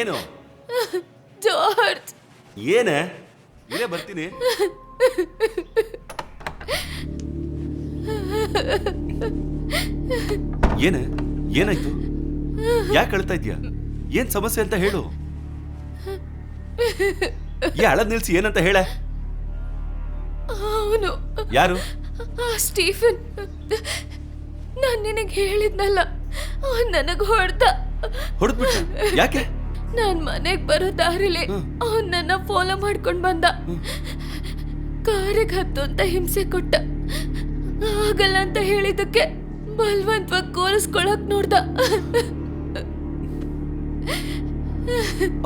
ಏನು ಜಾರ್ಜ್ ಏನೇ ಇಲ್ಲೇ ಬರ್ತೀನಿ. ಏನೇ ಏನಾಯ್ತು? ಯಾಕೆ ಅಳ್ತಾ ಇದ್ಯಾ? ಏನ್ ಸಮಸ್ಯೆ ಅಂತ ಹೇಳು. ಅಳದ್ ನಿಲ್ಸಿ, ಏನಂತ ಹೇಳ. ಅವನು ಯಾರು? ಸ್ಟೀಫನ್. ನಾನು ನಿನಗೆ ಹೇಳಿದ್ನಲ್ಲ, ಅವನ್ ನನಗ್ ಹೊಡೆದ್ಬಿಟ್ಟ? ಯಾಕೆ? ನಾನ್ ಮನೆಗ್ ಬರೋ ದಾರಿಲಿ ಅವನ್ ನನ್ನ ಫಾಲೋ ಮಾಡ್ಕೊಂಡ್ ಬಂದ. ಕಾರಿಗೆ ಹತ್ತು ಅಂತ ಹಿಂಸೆ ಕೊಟ್ಟ. ಆಗಲ್ಲ ಅಂತ ಹೇಳಿದಕ್ಕೆ ಬಲವಂತವಾಗಿ ಕೋರಿಸ್ಕೊಳಕ್ ನೋಡ್ದ.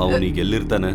ಅವನಿಗೆ ಎಲ್ಲಿರ್ತಾನೆ?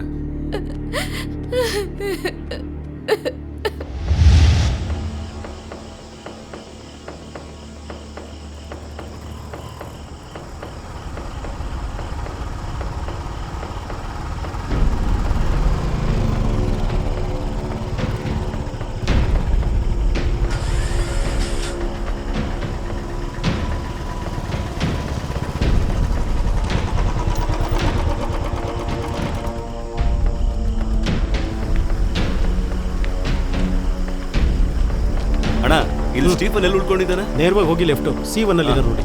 ಅಣ್ಣ, ಇಲ್ಲಿ ಸ್ಟೀಫನ್ ಎಲ್ಲಿ ಉಳ್ಕೊಂಡಿದ್ದಾನೆ? ನೇರವಾಗಿ ಹೋಗಿ ಲೆಫ್ಟು C1 ಅಲ್ಲಿ ನೋಡಿ.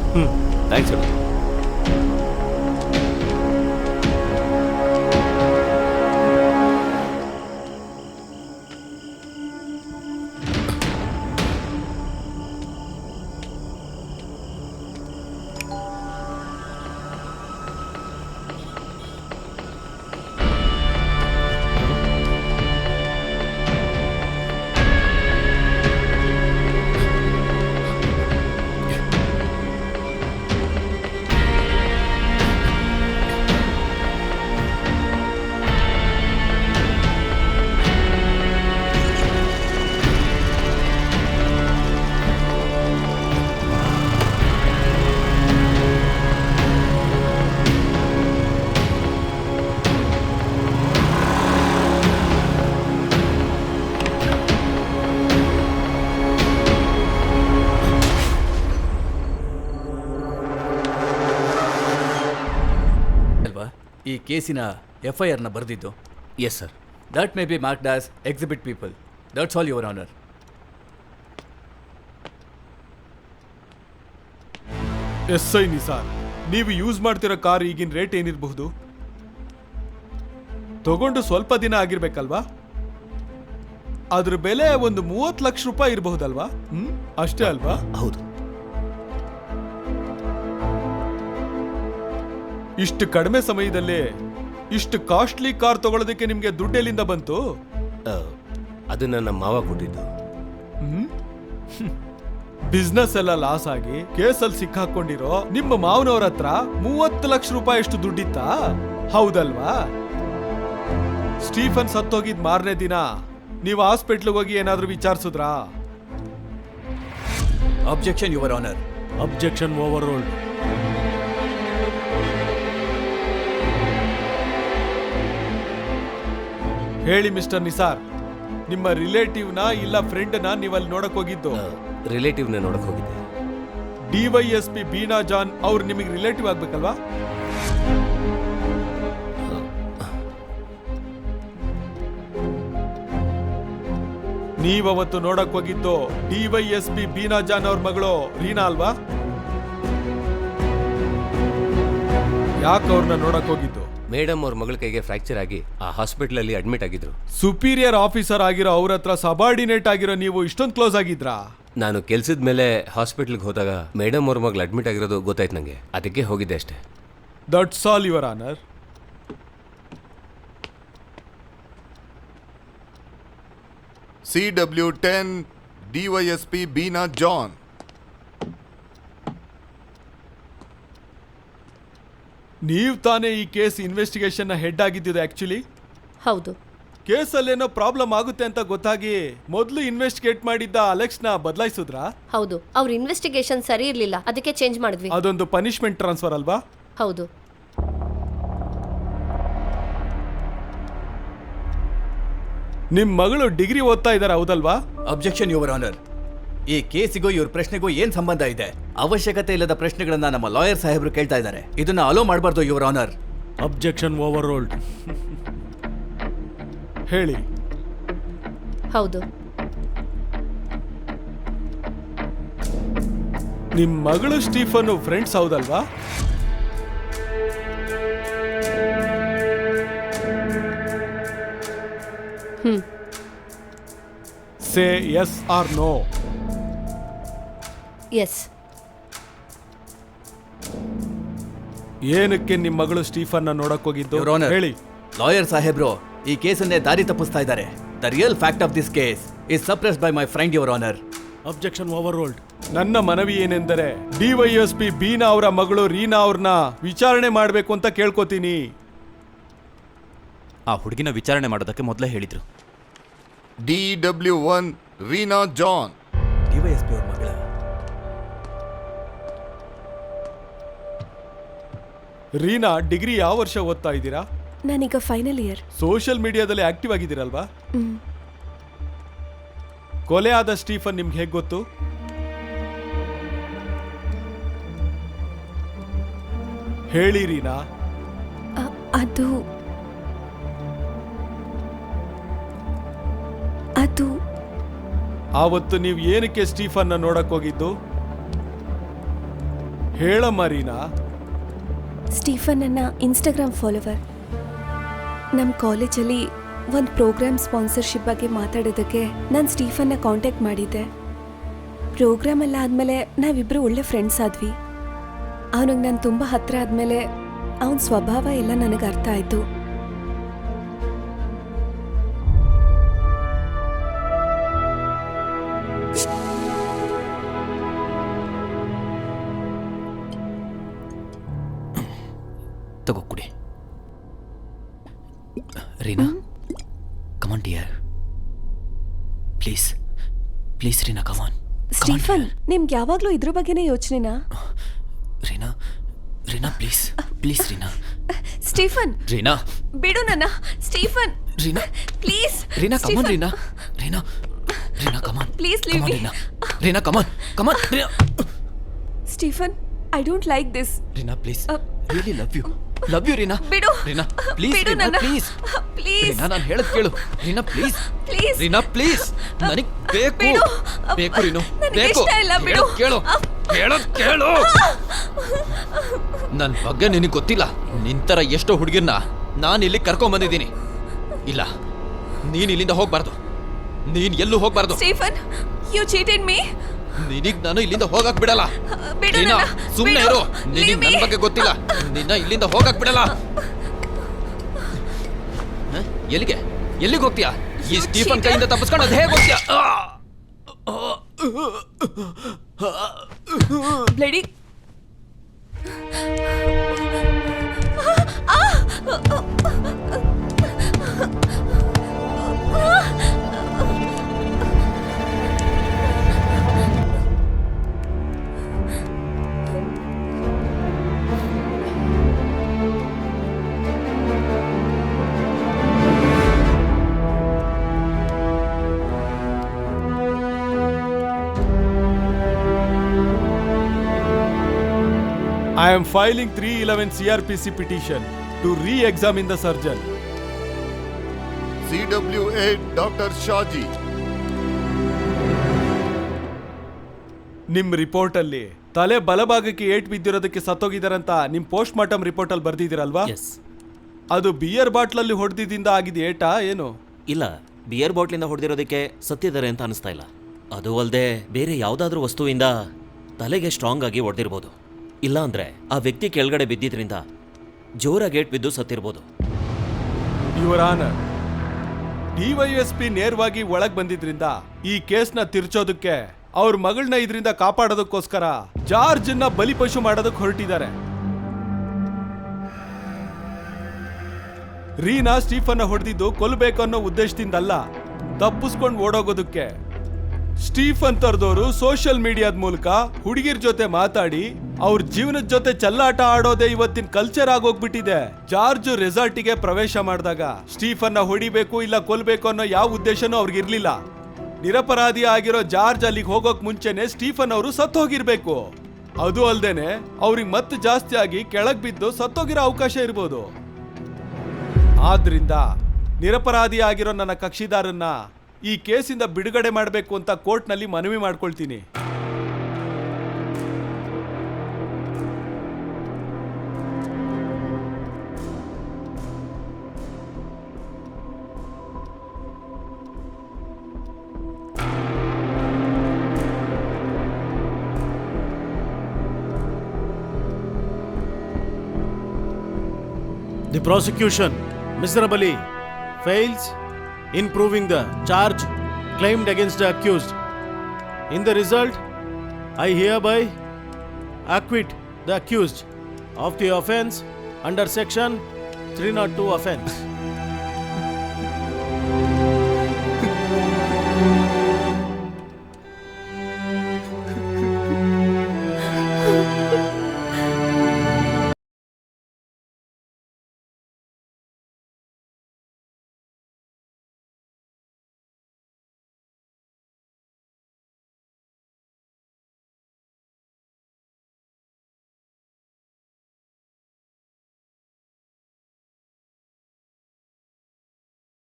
ಥ್ಯಾಂಕ್ಸ್ ಅಣ್ಣ. ಈ ಕೇಸಿನ FIR ಬರೆದಿದ್ದು. Yes sir. That may be marked as exhibit people. That's all your honour. SI Nisar, ನೀವು ಯೂಸ್ ಮಾಡ್ತಿರೋ ಕಾರ್ ಈಗಿನ ರೇಟ್ ಏನಿರಬಹುದು? ತಗೊಂಡು ಸ್ವಲ್ಪ ದಿನ ಆಗಿರ್ಬೇಕಲ್ವಾ? ಅದ್ರ ಬೆಲೆ ಒಂದು 30 ಲಕ್ಷ ರೂಪಾಯಿ ಇರಬಹುದಲ್ವಾ? ಅಷ್ಟೇ ಅಲ್ವಾ? ಹೌದು. ಇಷ್ಟು ಕಡಿಮೆ ಸಮಯದಲ್ಲಿ ಇಷ್ಟು ಕಾಸ್ಟ್ಲಿ ಕಾರ್ ತಗೊಳ್ಳೋದಕ್ಕೆ ನಿಮ್ಗೆ ದುಡ್ಡು ಎಲ್ಲಿಂದ ಬಂತು? ಅದನ್ನ ನಮ್ಮ ಮಾವ ಕೊಟ್ಟಿದ್ದು. ಬಿಸ್ನೆಸ್ ಎಲ್ಲ ಲಾಸ್ ಆಗಿ ಕೇಸಲ್ಲಿ ಸಿಕ್ಕಾಕೊಂಡಿರೋ ನಿಮ್ಮ ಮಾವನವ್ರ ಹತ್ರ 30 ಲಕ್ಷ ರೂಪಾಯಿ ಅಷ್ಟು ದುಡ್ಡಿತ್ತಾ? ಹೌದಲ್ವಾ? ಸ್ಟೀಫನ್ ಸತ್ತೋಗಿದ್ ಮಾರನೇ ದಿನ ನೀವು ಹಾಸ್ಪಿಟ್ಲಿಗೆ ಹೋಗಿ ಏನಾದ್ರೂ ವಿಚಾರಿಸಿದ್ರಾ? Objection your honour. Objection overruled. ಹೇಳಿ ಮಿಸ್ಟರ್ ನಿಸಾರ್, ನಿಮ್ಮ ರಿಲೇಟಿವ್ನ ಇಲ್ಲ ಫ್ರೆಂಡ್ನ ನೀವಲ್ಲಿ ನೋಡಕ್ ಹೋಗಿದ್ದು? ರಿಲೇಟಿವ್ನ ನೋಡಕ್ ಹೋಗಿದ್ದೆ. DYSP ಬೀನಾ ಜಾನ್ ಅವ್ರು ನಿಮಗೆ ರಿಲೇಟಿವ್ ಆಗ್ಬೇಕಲ್ವಾ? ನೀವವತ್ತು ನೋಡಕ್ ಹೋಗಿದ್ದು DYSP ಬೀನಾ ಜಾನ್ ಅವ್ರ ಮಗಳು ರೀನಾ ಅಲ್ವಾ? ಯಾಕೆ ಅವ್ರನ್ನ ನೋಡಕ್ ಹೋಗಿದ್ದು? ಮೇಡಮ್ ಅವ್ರ ಮಗಳ ಕೈಗೆ ಫ್ರಾಕ್ಚರ್ ಆಗಿ ಆ ಹಾಸ್ಪಿಟಲ್ ಅಲ್ಲಿ ಅಡ್ಮಿಟ್ ಆಗಿದ್ರು. ಸುಪೀರಿಯರ್ ಆಫೀಸರ್ ಆಗಿರೋ ಅವ್ರ ಹತ್ರ ಸಬಾರ್ಡಿನೇಟ್ ಆಗಿರೋ ನೀವು ಇಷ್ಟೊಂದು ಕ್ಲೋಸ್ ಆಗಿದ್ರಾ? ನಾನು ಕೆಲ್ಸದ ಮೇಲೆ ಹಾಸ್ಪಿಟಲ್ಗೆ ಹೋದಾಗ ಮೇಡಮ್ ಅವ್ರ ಮಗಳು ಅಡ್ಮಿಟ್ ಆಗಿರೋದು ಗೊತ್ತಾಯ್ತು ನನಗೆ. ಅದಕ್ಕೆ ಹೋಗಿದ್ದೆ ಅಷ್ಟೇ. That's all your honour. CW10 DYSP Beena John. ನೀವು ತಾನೇ ಈ ಕೇಸ್ ಇನ್ವೆಸ್ಟಿಗೇಷನ್ ಹೆಡ್ ಆಗಿದ್ದು ಆಕ್ಚುಲಿ? ಹೌದು. ಕೇಸಲ್ಲೇನೋ ಪ್ರಾಬ್ಲಮ್ ಆಗುತ್ತೆ ಅಂತ ಗೊತ್ತಾಗಿ ಮೊದಲು ಇನ್ವೆಸ್ಟಿಗೇಟ್ ಮಾಡಿದ್ದ ಅಲೆಕ್ಸ್ನ ಬದಲಾಯಿಸಿದ್ರಾ? ಹೌದು, ಅವ್ರ ಇನ್ವೆಸ್ಟಿಗೇಷನ್ ಸರಿ ಇರ್ಲಿಲ್ಲ, ಅದಕ್ಕೆ ಚೇಂಜ್ ಮಾಡಿದ್ವಿ. ಅದೊಂದು ಪನಿಷ್ಮೆಂಟ್ ಟ್ರಾನ್ಸ್ಫರ್ ಅಲ್ವಾ? ಹೌದು. ನಿಮ್ ಮಗಳು ಡಿಗ್ರಿ ಓದ್ತಾ ಇದಾರೆ, ಹೌದಲ್ವಾ? Objection your honour. ಈ ಕೇಸಿಗೂ ಇವ್ರ ಪ್ರಶ್ನೆಗೂ ಏನ್ ಸಂಬಂಧ ಇದೆ? ಅವಶ್ಯಕತೆ ಇಲ್ಲದ ಪ್ರಶ್ನೆಗಳನ್ನ ನಮ್ಮ ಲಾಯರ್ ಸಾಹೇಬರು ಕೇಳ್ತಾ ಇದ್ದಾರೆ. ಇದನ್ನ ಅಲೋ ಮಾಡಬಾರ್ದು your honour. Objection overruled. ಹೇಳಿ. ಹೌದು. ನಿಮ್ ಮಗಳು ಸ್ಟೀಫನ್ ಫ್ರೆಂಡ್ಸ್ ಹೌದಲ್ವಾ? Say yes or no. Yes. ಏನಕ್ಕೆ ನಿಮ್ ಮಗಳು ಸ್ಟೀಫನ್ ನೋಡಕ್ ಹೋಗಿದ್ದು? Your Honor. ಹೇಳಿ. ಲಾಯರ್ ಸಾಹೇಬ್ರು ಈ ಕೇಸನ್ನೇ ದಾರಿ ತಪ್ಪಿಸ್ತಾ ಇದ್ದಾರೆ. The real fact of this case is suppressed by my friend your honour. Objection over rolled. ನನ್ನ ಮನವಿ ಏನೆಂದರೆ ಡಿವೈಎಸ್ಪಿ ಬೀನಾ ಅವರ ಮಗಳು ರೀನಾ ಅವ್ರನ್ನ ವಿಚಾರಣೆ ಮಾಡಬೇಕು ಅಂತ ಕೇಳ್ಕೊತೀನಿ. ಆ ಹುಡುಗಿನ ವಿಚಾರಣೆ ಮಾಡೋದಕ್ಕೆ ಮೊದಲೇ ಹೇಳಿದ್ರು. DW1 Reena John. ಡಿವೈಎಸ್ಪಿ ಅವ್ರ ಮಗಳ. ರೀನಾ ಡಿಗ್ರಿ ಯಾವ ವರ್ಷ ಓದ್ತಾ ಇದ್ದೀರಾ? ನಾನೀಗ ಫೈನಲ್ ಇಯರ್. ಸೋಷಿಯಲ್ ಮೀಡಿಯಾದಲ್ಲಿ ಆಕ್ಟಿವ್ ಆಗಿದ್ದೀರಲ್ವಾ? ಕೊಲೆ ಆದ ಸ್ಟೀಫನ್ ನಿಮ್ಗೆ ಹೇಗೆ ಗೊತ್ತು? ಹೇಳಿ ರೀನಾ. ಅದು ಆವತ್ತು ನೀವು ಏನಕ್ಕೆ ಸ್ಟೀಫನ್ನ ನೋಡಕ್ ಹೋಗಿದ್ದು? ಹೇಳಮ್ಮ ರೀನಾ. ಸ್ಟೀಫನ್ ನನ್ನ ಇನ್ಸ್ಟಾಗ್ರಾಮ್ ಫಾಲೋವರ್. ನಮ್ಮ ಕಾಲೇಜಲ್ಲಿ ಒಂದು ಪ್ರೋಗ್ರಾಮ್ ಸ್ಪಾನ್ಸರ್ಶಿಪ್ ಬಗ್ಗೆ ಮಾತಾಡೋದಕ್ಕೆ ನಾನು ಸ್ಟೀಫನ್ನ ಕಾಂಟ್ಯಾಕ್ಟ್ ಮಾಡಿದ್ದೆ. ಪ್ರೋಗ್ರಾಮ್ ಎಲ್ಲ ಆದಮೇಲೆ ನಾವಿಬ್ಬರು ಒಳ್ಳೆ ಫ್ರೆಂಡ್ಸ್ ಆದ್ವಿ. ಅವನಿಗೆ ನಾನು ತುಂಬ ಹತ್ತಿರ ಆದಮೇಲೆ ಅವನ ಸ್ವಭಾವ ಎಲ್ಲ ನನಗೆ ಅರ್ಥ ಆಯಿತು. ತಗೋ ಕುಡಿ. Reena, come on dear, please please Reena, come on. Stephen, ನಿಮ್ಗೆ ಯಾವಾಗಲೂ ಇದ್ರ ಬಗ್ಗೆನೇ ಯೋಚನೆನಾ? Reena Reena please please Reena. Stephen, Reena ಬಿಡು ನನ್ನ. Stephen, Reena please. Reena come on. Reena Reena Reena come on. Please leave me. Reena Reena come on come on. Reena. Stephen, I don't like this. Reena please, really love you Reena. ಬಿಡು. ರೀನಾ ಪ್ಲೀಸ್. ಬಿಡು ರೀನಾ ನನ್ನ. ಪ್ಲೀಸ್. ಪ್ಲೀಸ್. ರೀನಾ, ನಾನು ಹೇಳದ್ ಕೇಳು. Reena please. Please. Reena please, ನನಗ್ ಬೇಕು. ಬಿಡು. ಬೇಕು ರೀನು, ನನಗೆ ಬೇಕು. ಇಷ್ಟ ಇಲ್ಲ, ಬಿಡು. ಕೇಳು ಹೇಳೋದ್ ಕೇಳು. ನನ್ ಬಗ್ಗೆ ನಿನಗೆ ಗೊತ್ತಿಲ್ಲ. ನಿಂತರ ಎಷ್ಟೋ ಹುಡುಗಿರ್ನ ನಾನು ಇಲ್ಲಿ ಕರ್ಕೊಂಡ್ ಬಂದಿದ್ದೀನಿ. ಇಲ್ಲ, ನೀನ್ ಇಲ್ಲಿಂದ ಹೋಗ್ಬಾರ್ದು. ನೀನ್ ಎಲ್ಲೂ ಹೋಗ್ಬಾರ್ದು. Stephen, you cheated me. ನಿನಗ್ ನಾನು ಇಲ್ಲಿಂದ ಹೋಗಕ್ ಬಿಡಲ್ಲ. ಬಿಡು ರೀನಾ, ನನ್ನ. ಸುಮ್ನೆ ಬಿಡು. ಇರು. ನಿನಗ್ Leave ನನ್ me. ಬಗ್ಗೆ ಗೊತ್ತಿಲ್ಲ. ನಿನ್ನ ಇಲ್ಲಿಂದ ಹೋಗಕ್ ಬಿಡಲ್ಲ. ಹ? ಎಲ್ಲಿಗೆ ಎಲ್ಲಿಗೆ ಹೋಗ್ತೀಯಾ? ಈ You ಸ್ಟೀಫನ್ cheater. ಕೈಯಿಂದ ತಪ್ಪಿಸ್ಕೊಂಡು ಅದ್ ಹೇಗೆ ಹೋಗ್ತೀಯಾ? Bloody. I am filing 311 CRPC petition to re-examine the surgeon. CW8 Dr. Shaji. ನಿಮ್ ರಿಪೋರ್ಟ್ ಅಲ್ಲಿ ತಲೆ ಬಲಭಾಗಕ್ಕೆ ಏಟ್ ಬಿದ್ದಿರೋದಕ್ಕೆ ಸತ್ತೋಗಿದಾರಂತ ನಿಮ್ ಪೋಸ್ಟ್ ಮಾರ್ಟಮ್ ರಿಪೋರ್ಟ್ ಅಲ್ಲಿ ಬರ್ದಿದ್ದೀರಲ್ವಾ? ಅದು ಬಿಯರ್ ಬಾಟ್ಲಲ್ಲಿ ಹೊಡೆದಿದ್ದಿಂದ ಆಗಿದ ಏಟಾ ಏನು? ಇಲ್ಲ, ಬಿಯರ್ ಬಾಟ್ಲಿಂದ ಹೊಡೆದಿರೋದಕ್ಕೆ ಸತ್ತಿದ್ದಾರೆ ಅಂತ ಅನಿಸ್ತಾ ಇಲ್ಲ. ಅದು ಅಲ್ಲದೆ ಬೇರೆ ಯಾವುದಾದ್ರೂ ವಸ್ತುವಿಂದ ತಲೆಗೆ ಸ್ಟ್ರಾಂಗ್ ಆಗಿ ಹೊಡೆದಿರ್ಬೋದು. ಇಲ್ಲ ಅಂದ್ರೆ ಆ ವ್ಯಕ್ತಿ ಕೆಳಗಡೆ ಬಿದ್ದಿದ್ರಿಂದ ಜೋರಾಗಿ ಏಟ್ ಬಿದ್ದು ಸತ್ತಿರ್ಬೋದು. ಯುವರ್ ಆನರ್, ಡಿವೈಎಸ್ಪಿ ನೇರವಾಗಿ ಒಳಗ್ ಬಂದಿದ್ರಿಂದ ಈ ಕೇಸ್ನ ತಿರ್ಚೋದಕ್ಕೆ ಅವ್ರ ಮಗಳನ್ನ ಇದರಿಂದ ಕಾಪಾಡೋದಕ್ಕೋಸ್ಕರ ಜಾರ್ಜ್ನ ಬಲಿಪಶು ಮಾಡೋದಕ್ಕೆ ಹೊರಟಿದ್ದಾರೆ. ರೀನಾ ಸ್ಟೀಫನ್ನ ಹೊಡೆದಿದ್ದು ಕೊಲ್ಲಬೇಕು ಅನ್ನೋ ಉದ್ದೇಶದಿಂದಲ್ಲ, ತಪ್ಪಿಸ್ಕೊಂಡು ಓಡೋಗೋದಕ್ಕೆ. ಸ್ಟೀಫನ್ ತರದವರು ಸೋಷಿಯಲ್ ಮೀಡಿಯಾದ ಮೂಲಕ ಹುಡುಗಿರ್ ಜೊತೆ ಮಾತಾಡಿ ಅವ್ರ ಜೀವನದ ಜೊತೆ ಚೆಲ್ಲಾಟ ಆಡೋದೇ ಇವತ್ತಿನ ಕಲ್ಚರ್ ಆಗೋಗ್ಬಿಟ್ಟಿದೆ. ಜಾರ್ಜ್ ರೆಸಾರ್ಟಿಗೆ ಪ್ರವೇಶ ಮಾಡಿದಾಗ ಸ್ಟೀಫನ್ನ ಹೊಡಿಬೇಕು ಇಲ್ಲ ಕೊಲ್ಬೇಕು ಅನ್ನೋ ಯಾವ ಉದ್ದೇಶನೂ ಅವ್ರಿಗಿರ್ಲಿಲ್ಲ. ನಿರಪರಾಧಿ ಆಗಿರೋ ಜಾರ್ಜ್ ಅಲ್ಲಿಗೆ ಹೋಗೋಕ್ ಮುಂಚೆನೆ ಸ್ಟೀಫನ್ ಅವರು ಸತ್ತೋಗಿರ್ಬೇಕು. ಅದು ಅಲ್ದೇನೆ ಅವ್ರಿಗೆ ಮತ್ತೆ ಜಾಸ್ತಿ ಆಗಿ ಕೆಳಗ್ ಬಿದ್ದು ಸತ್ತೋಗಿರೋ ಅವಕಾಶ ಇರ್ಬೋದು. ಆದ್ರಿಂದ ನಿರಪರಾಧಿ ಆಗಿರೋ ನನ್ನ ಕಕ್ಷಿದಾರನ್ನ ಈ ಕೇಸಿಂದ ಬಿಡುಗಡೆ ಮಾಡಬೇಕು ಅಂತ ಕೋರ್ಟ್ನಲ್ಲಿ ಮನವಿ ಮಾಡ್ಕೊಳ್ತೀನಿ. The prosecution, miserably fails in proving the charge claimed against the accused. In the result, I hereby acquit the accused of the offense under section 302 offense.